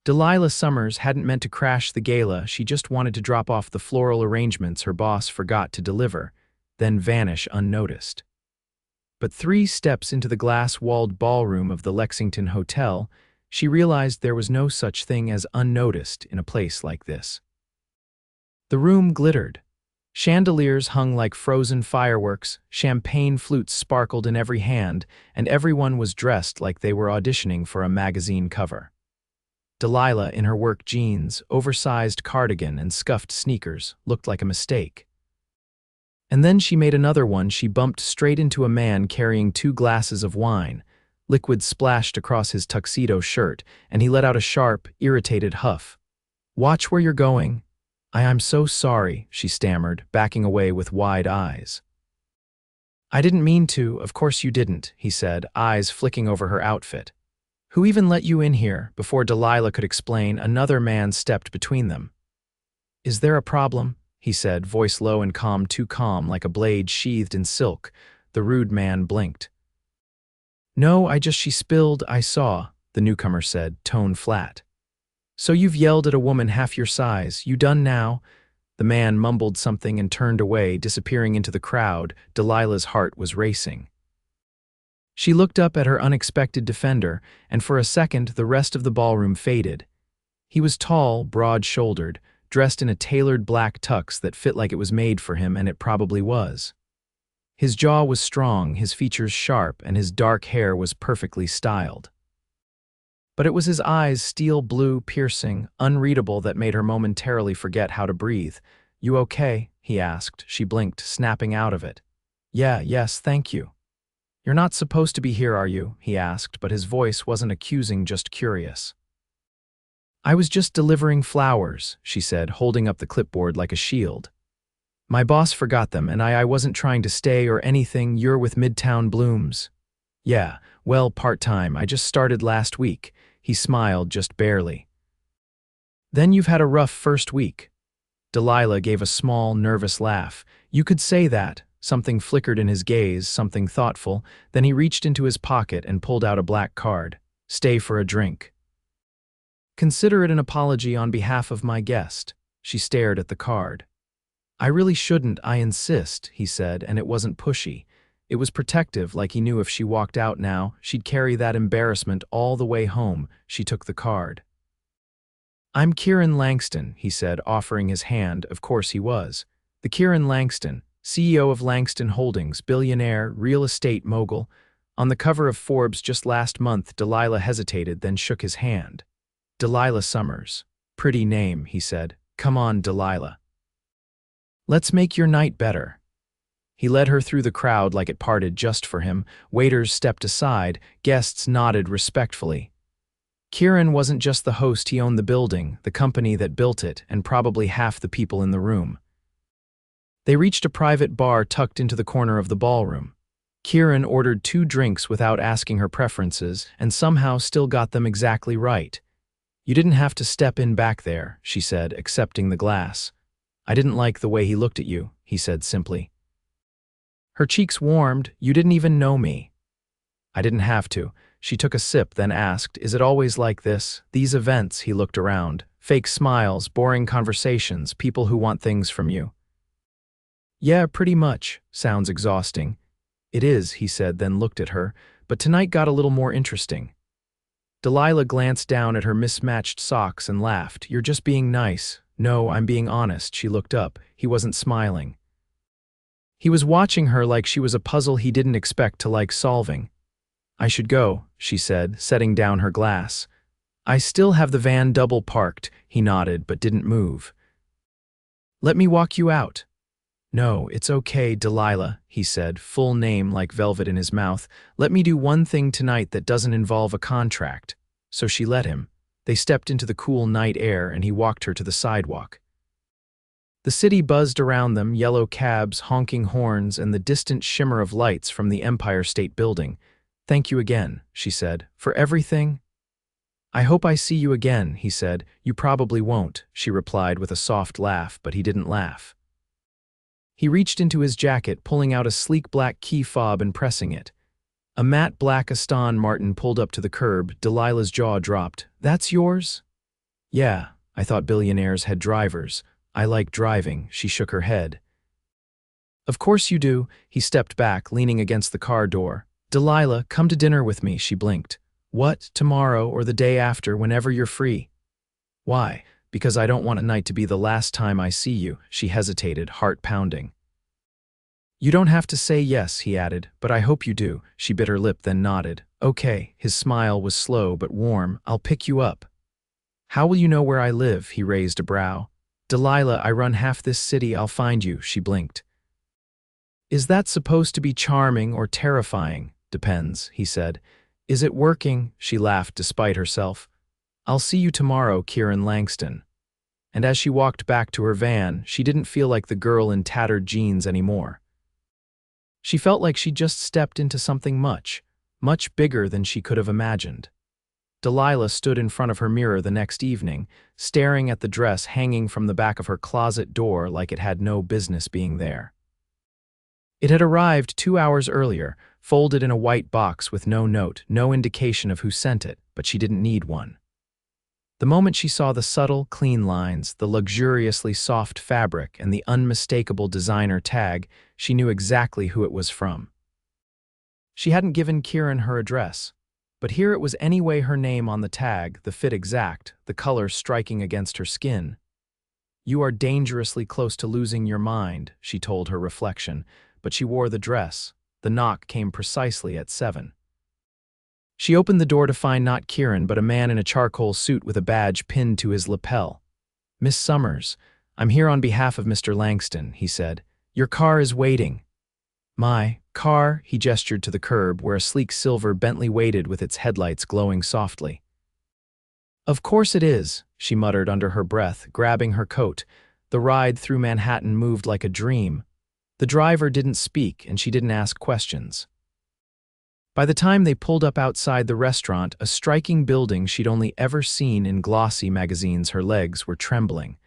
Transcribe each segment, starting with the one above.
Delilah Summers hadn't meant to crash the gala, she just wanted to drop off the floral arrangements her boss forgot to deliver, then vanish unnoticed. But 3 steps into the glass-walled ballroom of the Lexington Hotel, she realized there was no such thing as unnoticed in a place like this. The room glittered. Chandeliers hung like frozen fireworks, champagne flutes sparkled in every hand, and everyone was dressed like they were auditioning for a magazine cover. Delilah, in her work jeans, oversized cardigan, and scuffed sneakers, looked like a mistake. And then she made another one. She bumped straight into a man carrying 2 glasses of wine. Liquid splashed across his tuxedo shirt, and he let out a sharp, irritated huff. "Watch where you're going." I'm so sorry," she stammered, backing away with wide eyes. "I didn't mean to, of course you didn't," he said, eyes flicking over her outfit. "Who even let you in here?" Before Delilah could explain, another man stepped between them. "Is there a problem?" he said, voice low and calm, too calm, like a blade sheathed in silk. The rude man blinked. "No, she spilled, I saw," the newcomer said, tone flat. "So you've yelled at a woman half your size. You done now?" The man mumbled something and turned away, disappearing into the crowd. Delilah's heart was racing. She looked up at her unexpected defender, and for a second the rest of the ballroom faded. He was tall, broad-shouldered, dressed in a tailored black tux that fit like it was made for him, and it probably was. His jaw was strong, his features sharp, and his dark hair was perfectly styled. But it was his eyes, steel blue, piercing, unreadable, that made her momentarily forget how to breathe. "You okay?" he asked. She blinked, snapping out of it. Yes, thank you." "You're not supposed to be here, are you?" he asked, but his voice wasn't accusing, just curious. "I was just delivering flowers," she said, holding up the clipboard like a shield. "My boss forgot them, and I wasn't trying to stay or anything. You're with Midtown Blooms." "Yeah, well, part-time. I just started last week." He smiled, just barely. "Then you've had a rough first week." Delilah gave a small, nervous laugh. "You could say that." Something flickered in his gaze, something thoughtful. Then he reached into his pocket and pulled out a black card. "Stay for a drink." "Consider it an apology on behalf of my guest." She stared at the card. "I really shouldn't, I insist," he said, and it wasn't pushy. It was protective, like he knew if she walked out now, she'd carry that embarrassment all the way home. She took the card. "I'm Kieran Langston," he said, offering his hand. Of course he was. The Kieran Langston, CEO of Langston Holdings, billionaire, real estate mogul. On the cover of Forbes just last month, Delilah hesitated, then shook his hand. "Delilah Summers. Pretty name," he said. "Come on, Delilah. Let's make your night better." He led her through the crowd like it parted just for him. Waiters stepped aside, guests nodded respectfully. Kieran wasn't just the host, he owned the building, the company that built it, and probably half the people in the room. They reached a private bar tucked into the corner of the ballroom. Kieran ordered 2 drinks without asking her preferences, and somehow still got them exactly right. "You didn't have to step in back there," she said, accepting the glass. "I didn't like the way he looked at you," he said simply. Her cheeks warmed. "You didn't even know me." "I didn't have to." She took a sip, then asked, "Is it always like this? These events?" He looked around. "Fake smiles, boring conversations, people who want things from you." "Yeah, pretty much." "Sounds exhausting." "It is," he said, then looked at her. "But tonight got a little more interesting." Delilah glanced down at her mismatched socks and laughed. "You're just being nice." "No, I'm being honest." She looked up. He wasn't smiling. He was watching her like she was a puzzle he didn't expect to like solving. "I should go," she said, setting down her glass. "I still have the van double parked." He nodded, but didn't move. "Let me walk you out." "No, it's okay, Delilah," he said, full name like velvet in his mouth. "Let me do one thing tonight that doesn't involve a contract." So she let him. They stepped into the cool night air, and he walked her to the sidewalk. The city buzzed around them, yellow cabs, honking horns, and the distant shimmer of lights from the Empire State Building. "Thank you again," she said, "for everything." "I hope I see you again," he said. "You probably won't," she replied with a soft laugh, but he didn't laugh. He reached into his jacket, pulling out a sleek black key fob and pressing it. A matte black Aston Martin pulled up to the curb. Delilah's jaw dropped. "That's yours?" Yeah, I thought billionaires had drivers. I like driving, she shook her head. Of course you do, he stepped back, leaning against the car door. Delilah, come to dinner with me, she blinked. What, tomorrow or the day after, whenever you're free? Why? Because I don't want tonight to be the last time I see you, she hesitated, heart pounding. You don't have to say yes, he added, but I hope you do, she bit her lip then nodded. Okay, his smile was slow but warm, I'll pick you up. How will you know where I live, he raised a brow. Delilah, I run half this city, I'll find you, she blinked. Is that supposed to be charming or terrifying? Depends, he said. Is it working? She laughed despite herself. I'll see you tomorrow, Kieran Langston. And as she walked back to her van, she didn't feel like the girl in tattered jeans anymore. She felt like she'd just stepped into something much bigger than she could have imagined. Delilah stood in front of her mirror the next evening, staring at the dress hanging from the back of her closet door like it had no business being there. It had arrived 2 hours earlier, folded in a white box with no note, no indication of who sent it, but she didn't need one. The moment she saw the subtle, clean lines, the luxuriously soft fabric, and the unmistakable designer tag, she knew exactly who it was from. She hadn't given Kieran her address, but here it was anyway, her name on the tag, the fit exact, the color striking against her skin. You are dangerously close to losing your mind, she told her reflection, but she wore the dress. The knock came precisely at 7. She opened the door to find not Kieran, but a man in a charcoal suit with a badge pinned to his lapel. Miss Summers, I'm here on behalf of Mr. Langston, he said. Your car is waiting. My car, he gestured to the curb where a sleek silver Bentley waited with its headlights glowing softly. Of course it is, she muttered under her breath, grabbing her coat. The ride through Manhattan moved like a dream. The driver didn't speak, and she didn't ask questions. By the time they pulled up outside the restaurant, a striking building she'd only ever seen in glossy magazines, her legs were trembling.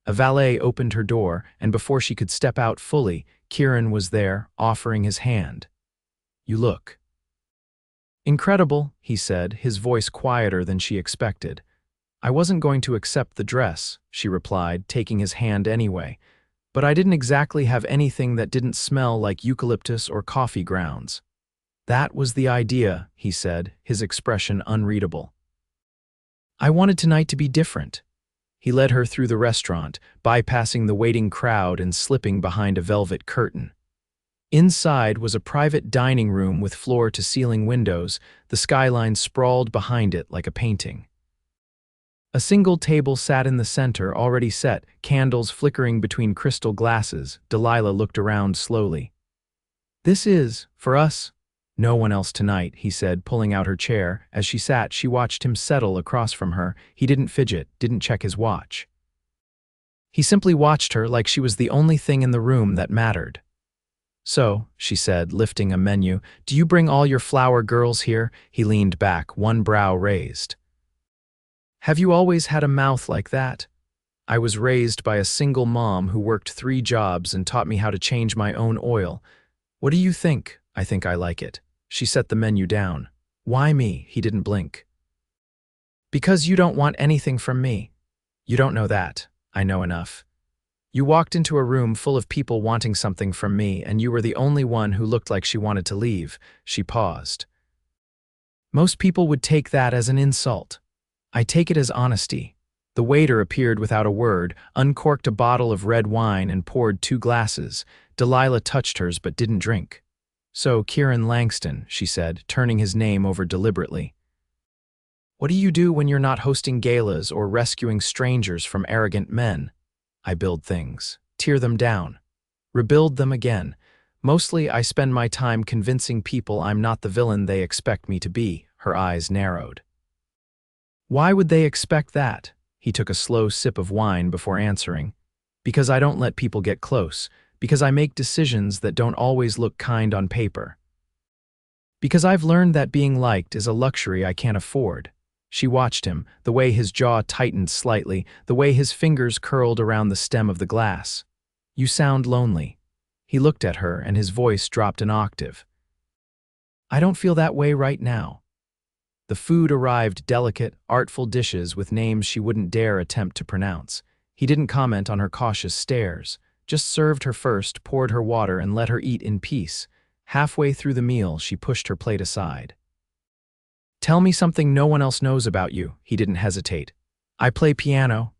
A valet opened her door, and before she could step out fully, Kieran was there, offering his hand. You look incredible, he said, his voice quieter than she expected. I wasn't going to accept the dress, she replied, taking his hand anyway. But I didn't exactly have anything that didn't smell like eucalyptus or coffee grounds. That was the idea, he said, his expression unreadable. I wanted tonight to be different. He led her through the restaurant, bypassing the waiting crowd and slipping behind a velvet curtain. Inside was a private dining room with floor-to-ceiling windows, the skyline sprawled behind it like a painting. A single table sat in the center, already set, candles flickering between crystal glasses. Delilah looked around slowly. This is, for us, no one else tonight, he said, pulling out her chair. As she sat, she watched him settle across from her. He didn't fidget, didn't check his watch. He simply watched her like she was the only thing in the room that mattered. So, she said, lifting a menu, do you bring all your flower girls here? He leaned back, one brow raised. Have you always had a mouth like that? I was raised by a single mom who worked 3 jobs and taught me how to change my own oil. What do you think? I think I like it. She set the menu down. Why me? He didn't blink. Because you don't want anything from me. You don't know that. I know enough. You walked into a room full of people wanting something from me, and you were the only one who looked like she wanted to leave. She paused. Most people would take that as an insult. I take it as honesty. The waiter appeared without a word, uncorked a bottle of red wine and poured 2 glasses. Delilah touched hers but didn't drink. So, Kieran Langston, she said, turning his name over deliberately. What do you do when you're not hosting galas or rescuing strangers from arrogant men? I build things, tear them down, rebuild them again. Mostly I spend my time convincing people I'm not the villain they expect me to be. Her eyes narrowed. Why would they expect that? He took a slow sip of wine before answering. Because I don't let people get close. Because I make decisions that don't always look kind on paper. Because I've learned that being liked is a luxury I can't afford. She watched him, the way his jaw tightened slightly, the way his fingers curled around the stem of the glass. You sound lonely. He looked at her and his voice dropped an octave. I don't feel that way right now. The food arrived delicate, artful dishes with names she wouldn't dare attempt to pronounce. He didn't comment on her cautious stares, just served her first, poured her water, and let her eat in peace. Halfway through the meal, she pushed her plate aside. "Tell me something no one else knows about you," he didn't hesitate. "I play piano."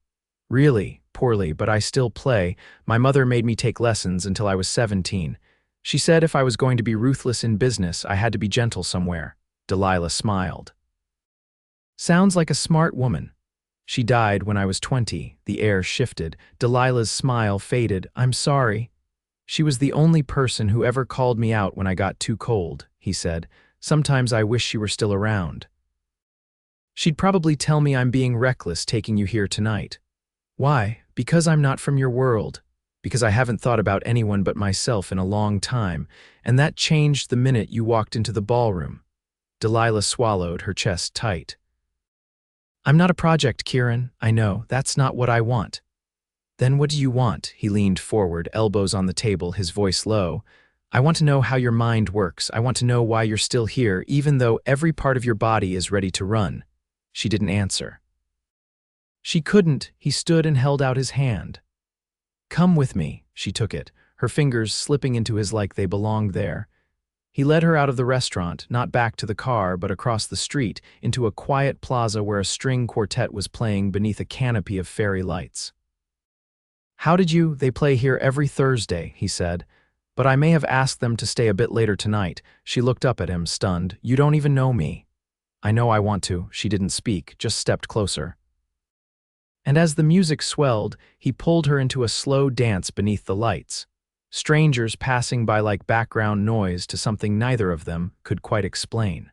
"Really? Poorly, but I still play. My mother made me take lessons until I was 17. She said if I was going to be ruthless in business, I had to be gentle somewhere." Delilah smiled. "Sounds like a smart woman." "She died when I was 20. The air shifted. Delilah's smile faded. "I'm sorry." "She was the only person who ever called me out when I got too cold," he said. "Sometimes I wish she were still around." "She'd probably tell me I'm being reckless taking you here tonight." "Why?" "Because I'm not from your world. Because I haven't thought about anyone but myself in a long time, and that changed the minute you walked into the ballroom." Delilah swallowed, her chest tight. "I'm not a project, Kieran. I know. That's not what I want." "Then what do you want?" He leaned forward, elbows on the table, his voice low. "I want to know how your mind works. I want to know why you're still here, even though every part of your body is ready to run." She didn't answer. She couldn't. He stood and held out his hand. "Come with me." She took it, her fingers slipping into his like they belonged there. He led her out of the restaurant, not back to the car, but across the street, into a quiet plaza where a string quartet was playing beneath a canopy of fairy lights. "How did you— They play here every Thursday," he said. "But I may have asked them to stay a bit later tonight." She looked up at him, stunned. "You don't even know me." "I know I want to." She didn't speak, just stepped closer. And as the music swelled, he pulled her into a slow dance beneath the lights. Strangers passing by like background noise to something neither of them could quite explain.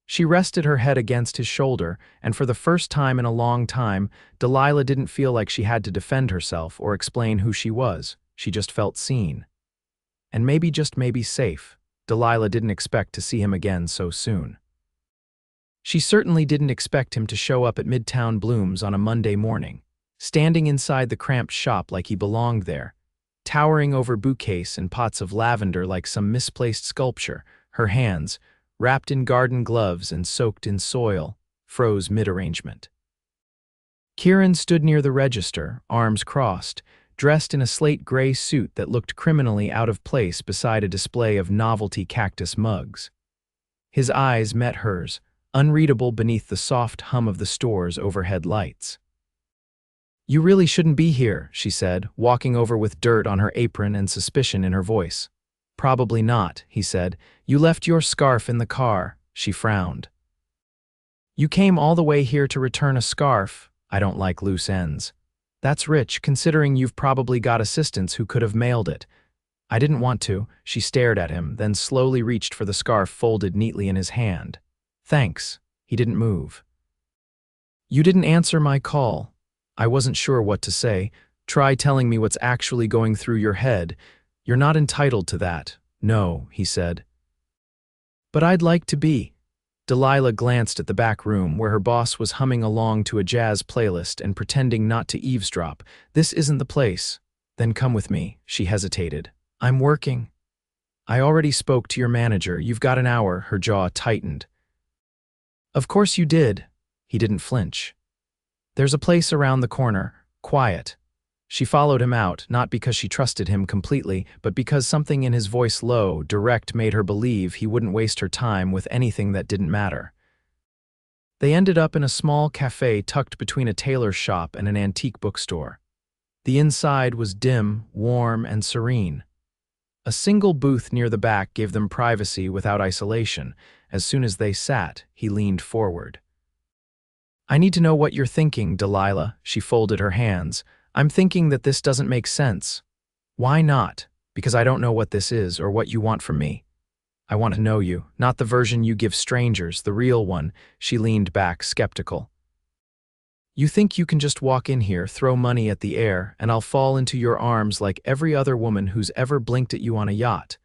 She rested her head against his shoulder, and for the first time in a long time, Delilah didn't feel like she had to defend herself or explain who she was. She just felt seen. And maybe, just maybe, safe. Delilah didn't expect to see him again so soon. She certainly didn't expect him to show up at Midtown Blooms on a Monday morning, standing inside the cramped shop like he belonged there, towering over bouquets and pots of lavender like some misplaced sculpture. Her hands, wrapped in garden gloves and soaked in soil, froze mid-arrangement. Kieran stood near the register, arms crossed, dressed in a slate gray suit that looked criminally out of place beside a display of novelty cactus mugs. His eyes met hers, unreadable beneath the soft hum of the store's overhead lights. "You really shouldn't be here," she said, walking over with dirt on her apron and suspicion in her voice. "Probably not," he said. "You left your scarf in the car." She frowned. "You came all the way here to return a scarf?" "I don't like loose ends." "That's rich, considering you've probably got assistants who could have mailed it." "I didn't want to." She stared at him, then slowly reached for the scarf folded neatly in his hand. "Thanks." He didn't move. "You didn't answer my call." "I wasn't sure what to say." "Try telling me what's actually going through your head." "You're not entitled to that." "No," he said. "But I'd like to be." Delilah glanced at the back room where her boss was humming along to a jazz playlist and pretending not to eavesdrop. "This isn't the place." "Then come with me." She hesitated. "I'm working." "I already spoke to your manager. You've got an hour." Her jaw tightened. "Of course you did." He didn't flinch. "There's a place around the corner. Quiet." She followed him out, not because she trusted him completely, but because something in his voice, low, direct, made her believe he wouldn't waste her time with anything that didn't matter. They ended up in a small cafe tucked between a tailor's shop and an antique bookstore. The inside was dim, warm, and serene. A single booth near the back gave them privacy without isolation. As soon as they sat, he leaned forward. "I need to know what you're thinking, Delilah." She folded her hands. "I'm thinking that this doesn't make sense." "Why not?" "Because I don't know what this is or what you want from me. I want to know you, not the version you give strangers, the real one." She leaned back, skeptical. "You think you can just walk in here, throw money at the air, and I'll fall into your arms like every other woman who's ever blinked at you on a yacht?"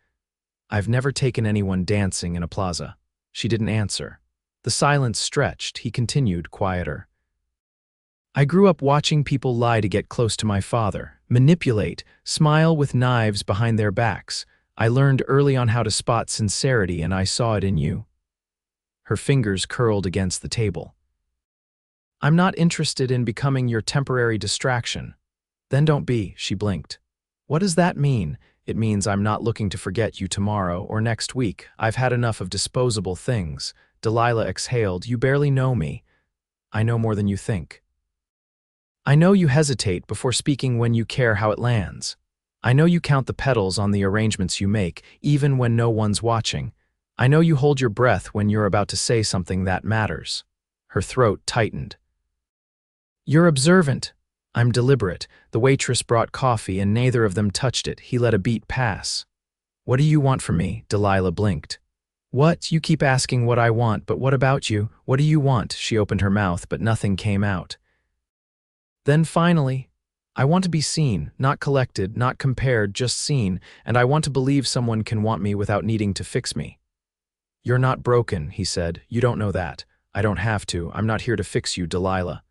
"I've never taken anyone dancing in a plaza." She didn't answer. The silence stretched. He continued, quieter. "I grew up watching people lie to get close to my father, manipulate, smile with knives behind their backs. I learned early on how to spot sincerity, and I saw it in you." her fingers curled against the table. I'm not interested in becoming your temporary distraction. Then don't be, she blinked. What does that mean? It means I'm not looking to forget you tomorrow or next week. I've had enough of disposable things. Delilah exhaled. You barely know me. I know more than you think. I know you hesitate before speaking when you care how it lands. I know you count the petals on the arrangements you make, even when no one's watching. I know you hold your breath when you're about to say something that matters. Her throat tightened. You're observant. I'm deliberate. The waitress brought coffee and neither of them touched it. He let a beat pass. What do you want from me? Delilah blinked. What? You keep asking what I want, but what about you? What do you want? She opened her mouth, but nothing came out. Then finally, I want to be seen, not collected, not compared, just seen, and I want to believe someone can want me without needing to fix me. You're not broken, he said. You don't know that. I don't have to. I'm not here to fix you, Delilah.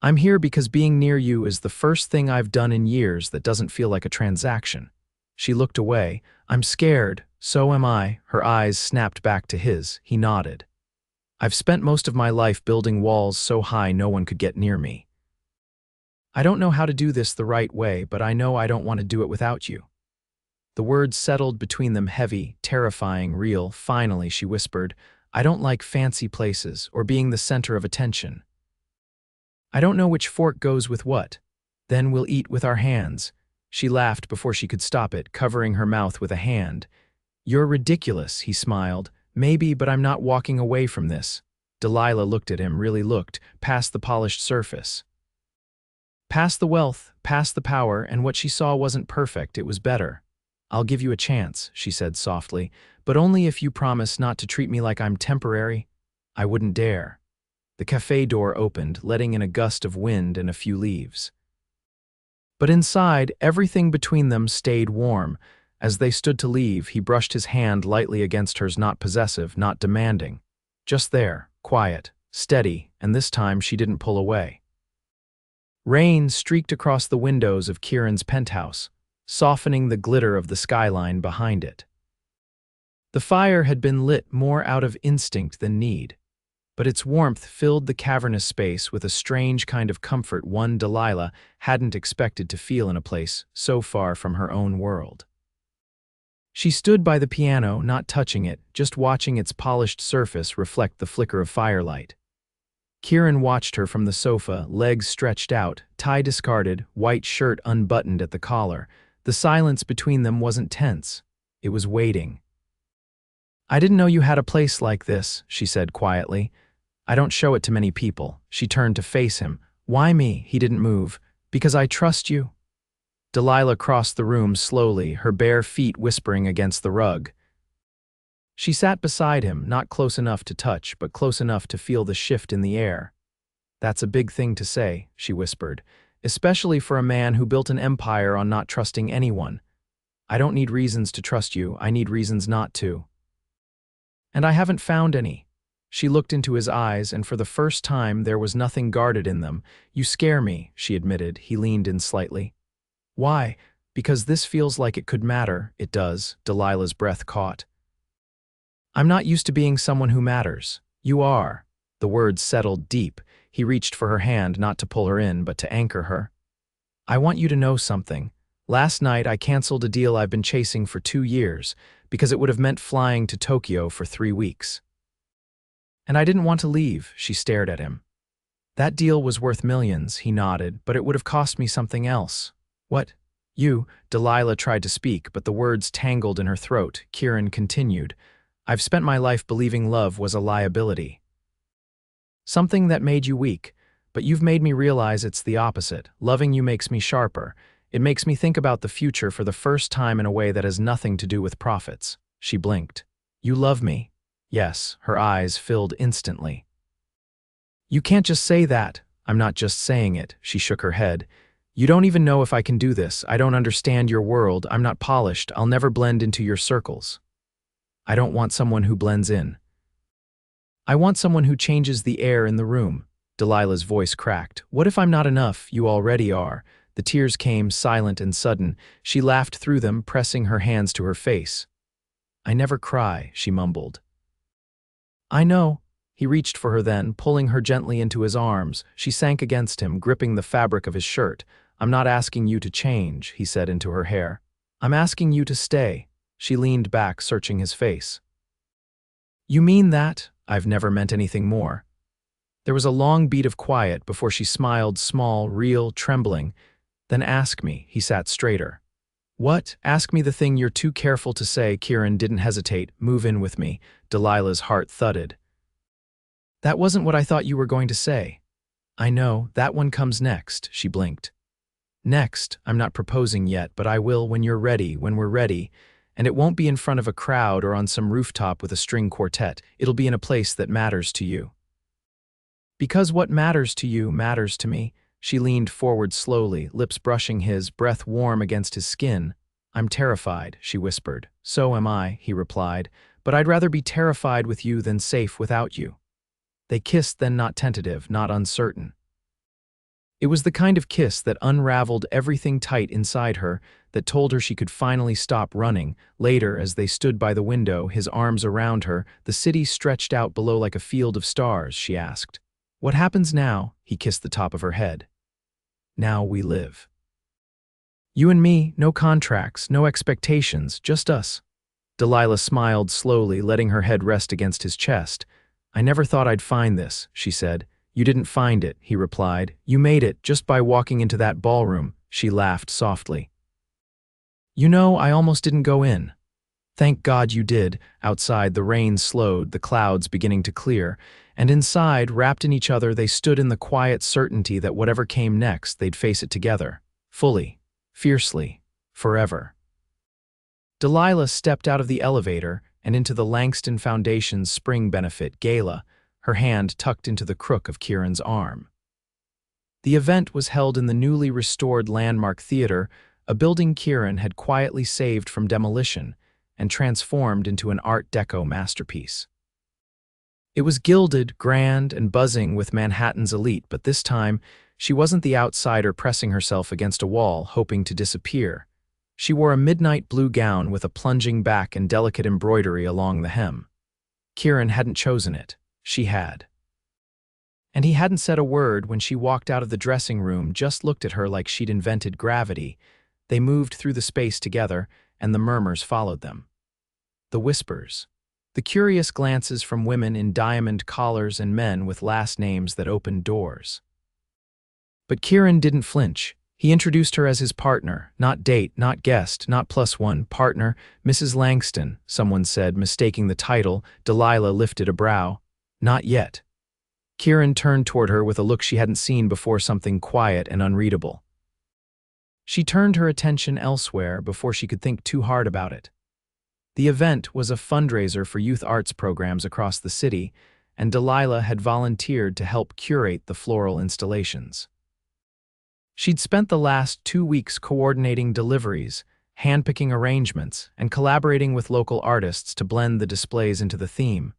I'm here because being near you is the first thing I've done in years that doesn't feel like a transaction. She looked away. I'm scared. So am I. Her eyes snapped back to his. He nodded. I've spent most of my life building walls so high no one could get near me. I don't know how to do this the right way, but I know I don't want to do it without you. The words settled between them heavy, terrifying, real. Finally, she whispered, I don't like fancy places or being the center of attention. I don't know which fork goes with what. Then we'll eat with our hands. She laughed before she could stop it, covering her mouth with a hand. You're ridiculous, he smiled. Maybe, but I'm not walking away from this. Delilah looked at him, really looked, past the polished surface. Past the wealth, past the power, and what she saw wasn't perfect, it was better. I'll give you a chance, she said softly, but only if you promise not to treat me like I'm temporary. I wouldn't dare. The cafe door opened, letting in a gust of wind and a few leaves. But inside, everything between them stayed warm. As they stood to leave, he brushed his hand lightly against hers, not possessive, not demanding. Just there, quiet, steady, and this time she didn't pull away. Rain streaked across the windows of Kieran's penthouse, softening the glitter of the skyline behind it. The fire had been lit more out of instinct than need, but its warmth filled the cavernous space with a strange kind of comfort one Delilah hadn't expected to feel in a place so far from her own world. She stood by the piano, not touching it, just watching its polished surface reflect the flicker of firelight. Kieran watched her from the sofa, legs stretched out, tie discarded, white shirt unbuttoned at the collar. The silence between them wasn't tense. It was waiting. I didn't know you had a place like this, she said quietly. I don't show it to many people. She turned to face him. Why me? He didn't move. Because I trust you. Delilah crossed the room slowly, her bare feet whispering against the rug. She sat beside him, not close enough to touch, but close enough to feel the shift in the air. That's a big thing to say, she whispered, especially for a man who built an empire on not trusting anyone. I don't need reasons to trust you, I need reasons not to. And I haven't found any. She looked into his eyes, and for the first time there was nothing guarded in them. You scare me, she admitted. He leaned in slightly. Why? Because this feels like it could matter. It does, Delilah's breath caught. I'm not used to being someone who matters. You are. The words settled deep. He reached for her hand, not to pull her in, but to anchor her. I want you to know something. Last night I canceled a deal I've been chasing for 2 years, because it would have meant flying to Tokyo for 3 weeks. And I didn't want to leave, she stared at him. That deal was worth millions, he nodded, but it would have cost me something else. What? You? Delilah tried to speak, but the words tangled in her throat. Kieran continued. I've spent my life believing love was a liability. Something that made you weak, but you've made me realize it's the opposite. Loving you makes me sharper. It makes me think about the future for the first time in a way that has nothing to do with profits. She blinked. You love me? Yes, her eyes filled instantly. You can't just say that. I'm not just saying it, she shook her head. You don't even know if I can do this. I don't understand your world. I'm not polished. I'll never blend into your circles. I don't want someone who blends in. I want someone who changes the air in the room. Delilah's voice cracked. What if I'm not enough? You already are. The tears came, silent and sudden. She laughed through them, pressing her hands to her face. I never cry, she mumbled. I know. He reached for her then, pulling her gently into his arms. She sank against him, gripping the fabric of his shirt. I'm not asking you to change, he said into her hair. I'm asking you to stay. She leaned back, searching his face. You mean that? I've never meant anything more. There was a long beat of quiet before she smiled, small, real, trembling. Then ask me, he sat straighter. What? Ask me the thing you're too careful to say. Kieran didn't hesitate. Move in with me. Delilah's heart thudded. That wasn't what I thought you were going to say. I know, that one comes next, she blinked. Next, I'm not proposing yet, but I will when you're ready, when we're ready. And it won't be in front of a crowd or on some rooftop with a string quartet. It'll be in a place that matters to you. Because what matters to you matters to me. She leaned forward slowly, lips brushing his, breath warm against his skin. I'm terrified, she whispered. So am I, he replied, but I'd rather be terrified with you than safe without you. They kissed, then not tentative, not uncertain. It was the kind of kiss that unraveled everything tight inside her, that told her she could finally stop running. Later, as they stood by the window, his arms around her, the city stretched out below like a field of stars, she asked. What happens now? He kissed the top of her head. Now we live. You and me, no contracts, no expectations, just us. Delilah smiled slowly, letting her head rest against his chest. I never thought I'd find this, she said. You didn't find it, he replied. You made it just by walking into that ballroom. She laughed softly. You know, I almost didn't go in. Thank God you did. Outside, the rain slowed, the clouds beginning to clear, and inside, wrapped in each other, they stood in the quiet certainty that whatever came next, they'd face it together, fully, fiercely, forever. Delilah stepped out of the elevator and into the Langston Foundation's spring benefit gala, her hand tucked into the crook of Kieran's arm. The event was held in the newly restored Landmark Theater, a building Kieran had quietly saved from demolition and transformed into an Art Deco masterpiece. It was gilded, grand, and buzzing with Manhattan's elite, but this time, she wasn't the outsider pressing herself against a wall, hoping to disappear. She wore a midnight blue gown with a plunging back and delicate embroidery along the hem. Kieran hadn't chosen it. She had. And he hadn't said a word when she walked out of the dressing room, just looked at her like she'd invented gravity. They moved through the space together, and the murmurs followed them. The whispers. The curious glances from women in diamond collars and men with last names that opened doors. But Kieran didn't flinch. He introduced her as his partner, not date, not guest, not +1, partner, Mrs. Langston, someone said, mistaking the title. Delilah lifted a brow. Not yet. Kieran turned toward her with a look she hadn't seen before, something quiet and unreadable. She turned her attention elsewhere before she could think too hard about it. The event was a fundraiser for youth arts programs across the city, and Delilah had volunteered to help curate the floral installations. She'd spent the last 2 weeks coordinating deliveries, handpicking arrangements, and collaborating with local artists to blend the displays into the theme.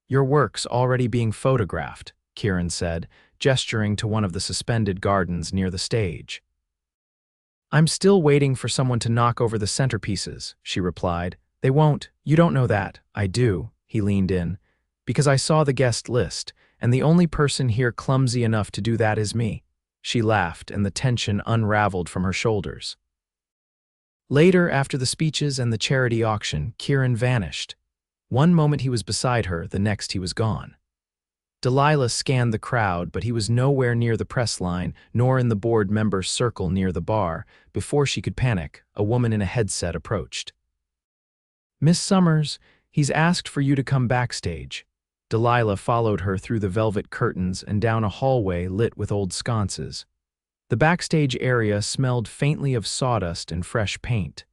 Your work's already being photographed, Kieran said, gesturing to one of the suspended gardens near the stage. I'm still waiting for someone to knock over the centerpieces, she replied. They won't. You don't know that. I do, he leaned in, because I saw the guest list, and the only person here clumsy enough to do that is me. She laughed, and the tension unraveled from her shoulders. Later, after the speeches and the charity auction, Kieran vanished. One moment he was beside her, the next he was gone. Delilah scanned the crowd, but he was nowhere near the press line, nor in the board members' circle near the bar. Before she could panic, a woman in a headset approached. Miss Summers, he's asked for you to come backstage. Delilah followed her through the velvet curtains and down a hallway lit with old sconces. The backstage area smelled faintly of sawdust and fresh paint.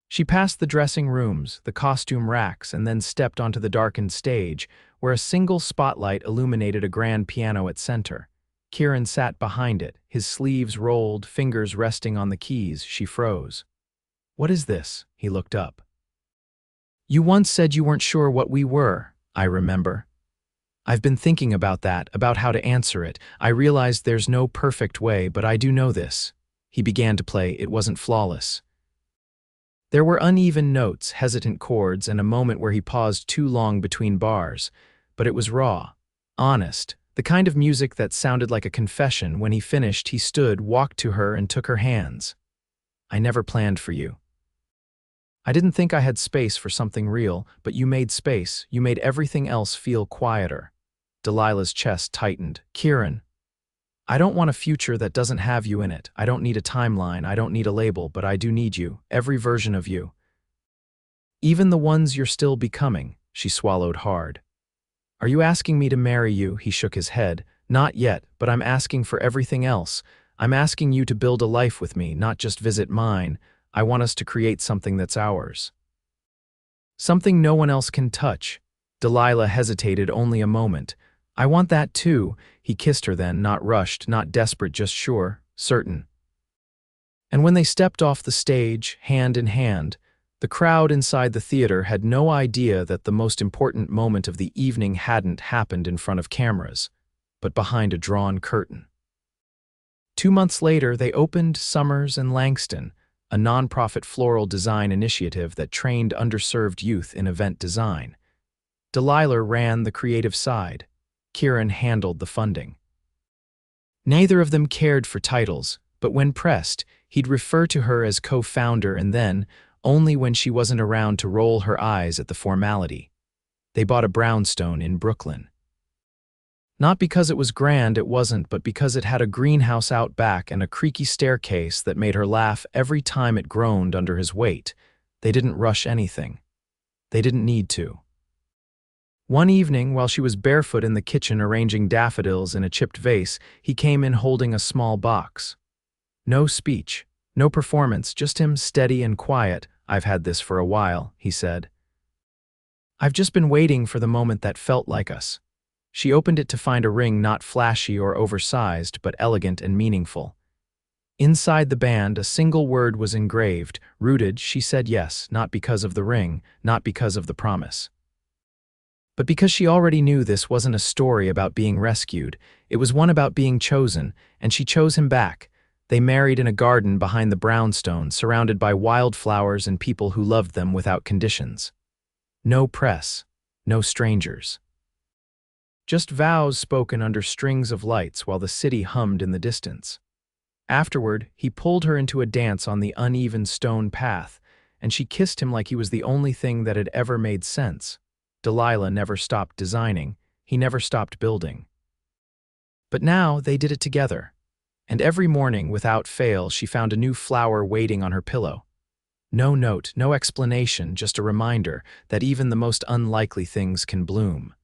She passed the dressing rooms, the costume racks, and then stepped onto the darkened stage, where a single spotlight illuminated a grand piano at center. Kieran sat behind it, his sleeves rolled, fingers resting on the keys. She froze. What is this? He looked up. You once said you weren't sure what we were, I remember. I've been thinking about that, about how to answer it. I realized there's no perfect way, but I do know this. He began to play. It wasn't flawless. There were uneven notes, hesitant chords, and a moment where he paused too long between bars, but it was raw, honest, the kind of music that sounded like a confession. When he finished, he stood, walked to her, and took her hands. "I never planned for you. I didn't think I had space for something real, but you made space. You made everything else feel quieter." Delilah's chest tightened. "Kieran, I don't want a future that doesn't have you in it. I don't need a timeline. I don't need a label, but I do need you, every version of you. Even the ones you're still becoming." She swallowed hard. "Are you asking me to marry you?" He shook his head. "Not yet, but I'm asking for everything else. I'm asking you to build a life with me, not just visit mine. I want us to create something that's ours. Something no one else can touch." Delilah hesitated only a moment. "I want that too." He kissed her then, not rushed, not desperate, just sure, certain. And when they stepped off the stage, hand in hand, the crowd inside the theater had no idea that the most important moment of the evening hadn't happened in front of cameras, but behind a drawn curtain. 2 months later, they opened Summers and Langston, a nonprofit floral design initiative that trained underserved youth in event design. Delilah ran the creative side. Kieran handled the funding. Neither of them cared for titles, but when pressed, he'd refer to her as co-founder, and then, only when she wasn't around to roll her eyes at the formality. They bought a brownstone in Brooklyn. Not because it was grand, it wasn't, but because it had a greenhouse out back and a creaky staircase that made her laugh every time it groaned under his weight. They didn't rush anything. They didn't need to. One evening, while she was barefoot in the kitchen arranging daffodils in a chipped vase, he came in holding a small box. No speech, no performance, just him steady and quiet. "I've had this for a while," he said. "I've just been waiting for the moment that felt like us." She opened it to find a ring not flashy or oversized, but elegant and meaningful. Inside the band, a single word was engraved, rooted. She said yes, not because of the ring, not because of the promise, but because she already knew this wasn't a story about being rescued. It was one about being chosen, and she chose him back. They married in a garden behind the brownstone, surrounded by wildflowers and people who loved them without conditions. No press, no strangers. Just vows spoken under strings of lights while the city hummed in the distance. Afterward, he pulled her into a dance on the uneven stone path, and she kissed him like he was the only thing that had ever made sense. Delilah never stopped designing. He never stopped building. But now they did it together. And every morning, without fail, she found a new flower waiting on her pillow. No note, no explanation, just a reminder that even the most unlikely things can bloom.